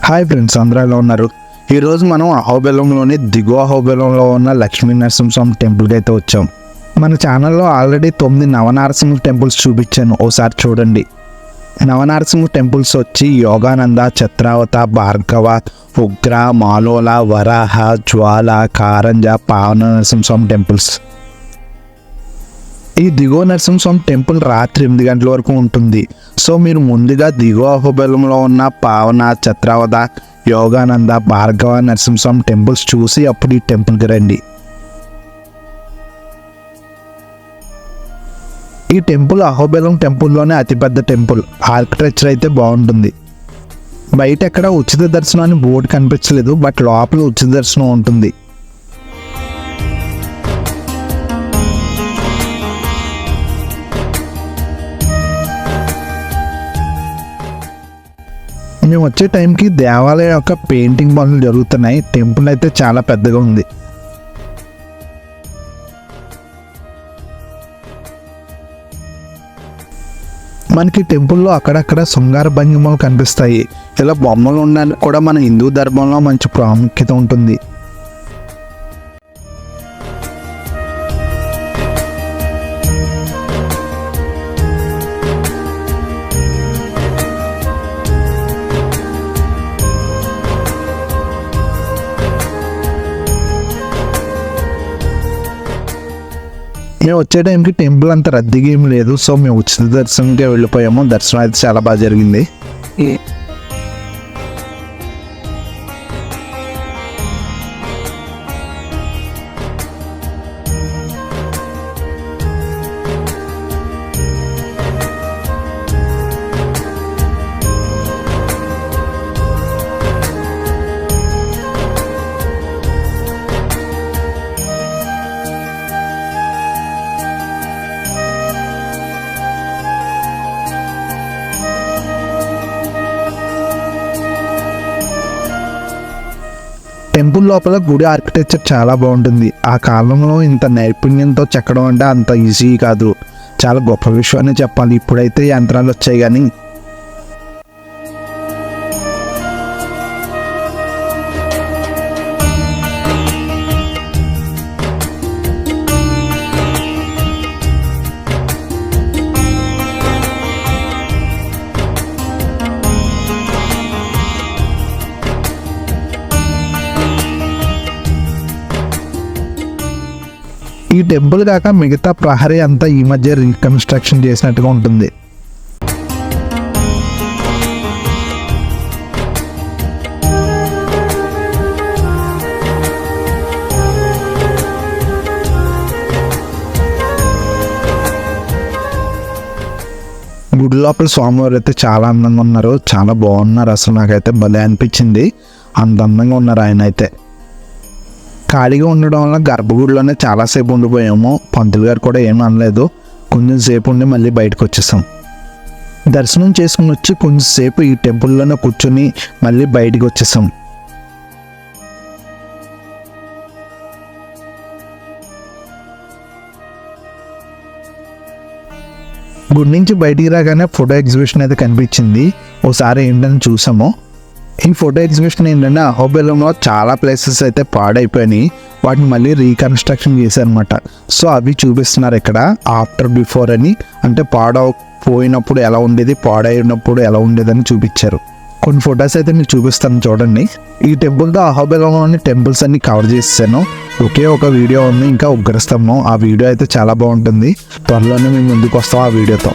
Hi friends, అందరూ ఎలా ఉన్నారు? ఈరోజు మనం అహోబిలంలోని దిగువ అహోబిలంలో ఉన్న లక్ష్మీ నరసింహస్వామి టెంపుల్కి అయితే వచ్చాం. మన ఛానల్లో ఆల్రెడీ 9 నవనారసింహ టెంపుల్స్ చూపించాను, ఓసారి చూడండి. నవనారసింహ టెంపుల్స్ వచ్చి యోగానంద, చిత్రావత, భార్గవ, ఉగ్ర, మాలోల, వరాహ, జ్వాల, కారంజ, పావన నరసింహస్వామి టెంపుల్స్. ఈ దిగువ నరసింహస్వామి టెంపుల్ రాత్రి 8 గంటల వరకు ఉంటుంది. సో మీరు ముందుగా దిగువ అహోబిలంలో ఉన్న పావన, చిత్రావత, యోగానంద, భార్గవ నరసింహస్వామి టెంపుల్స్ చూసి అప్పుడు ఈ టెంపుల్కి రండి. ఈ టెంపుల్ అహోబిలం టెంపుల్లోనే అతిపెద్ద టెంపుల్. ఆర్కిటెక్చర్ అయితే బాగుంటుంది. బయట ఎక్కడ ఉచిత దర్శనం అని బోర్డు కనిపించలేదు, బట్ లోపల ఉచిత దర్శనం ఉంటుంది. మేము వచ్చే టైంకి దేవాలయం యొక్క పెయింటింగ్ పనులు జరుగుతున్నాయి. టెంపుల్ అయితే చాలా పెద్దగా ఉంది. మనకి టెంపుల్లో అక్కడక్కడ శృంగార భంగిమలు కనిపిస్తాయి. ఇలా బొమ్మలు ఉండడానికి కూడా మన హిందూ ధర్మంలో మంచి ప్రాముఖ్యత ఉంటుంది. మేము వచ్చే టైంకి టెంపుల్ అంత రద్దీగా ఏం లేదు. సో మేము ఉచిత దర్శనంకే వెళ్ళిపోయాము. దర్శనం అయితే చాలా బాగా జరిగింది. టెంపుల్ లోపల గుడి ఆర్కిటెక్చర్ చాలా బాగుంటుంది. ఆ కాలంలో ఇంత నైపుణ్యంతో చెక్కడం అంటే అంత ఈజీ కాదు. చాలా గొప్ప విషయం అని చెప్పాలి. ఇప్పుడైతే యంత్రాలు వచ్చాయి, కానీ ఈ టెంపుల్ కాక మిగతా ప్రహరీ అంతా ఈ మధ్య రీకన్స్ట్రక్షన్ చేసినట్టుగా ఉంటుంది. గుడి లోపల స్వామివారు అయితే చాలా అందంగా ఉన్నారు. చాలా బాగున్నారు. అసలు నాకైతే భలే అనిపించింది. అంత అందంగా ఉన్నారు ఆయన అయితే. ఖాళీగా ఉండడం వల్ల గర్భగుడిలోనే చాలాసేపు ఉండిపోయాము. పంతులు గారు కూడా ఏమీ అనలేదు. కొంచెం సేపు ఉండి మళ్ళీ బయటకు వచ్చేసాం. దర్శనం చేసుకుని వచ్చి కొంచెంసేపు ఈ టెంపుల్లోనే కూర్చొని మళ్ళీ బయటికి వచ్చేసాం. గుడి నుంచి బయటికి రాగానే ఫోటో ఎగ్జిబిషన్ అయితే కనిపించింది. ఓసారి ఏంటని చూసాము. ఈ ఫోటో ఎగ్జిబిషన్ ఏంటంటే అహోబిలంలో చాలా ప్లేసెస్ అయితే పాడైపోయినాయి. వాటిని మళ్ళీ రీకన్స్ట్రక్షన్ చేశారనమాట. సో అవి చూపిస్తున్నారు ఇక్కడ ఆఫ్టర్ బిఫోర్ అని. అంటే పాడైపోయినప్పుడు ఎలా ఉండేది, పాడైనప్పుడు ఎలా ఉండేదని చూపించారు. కొన్ని ఫొటోస్ అయితే మీకు చూపిస్తాను, చూడండి. ఈ టెంపుల్తో అహోబిలంలోని టెంపుల్స్ అన్ని కవర్ చేసాను. ఒకే ఒక వీడియో ఉంది, ఇంకా ఉగ్రస్తంభం. ఆ వీడియో అయితే చాలా బాగుంటుంది. త్వరలోనే మేము ముందుకు వస్తాం ఆ వీడియోతో.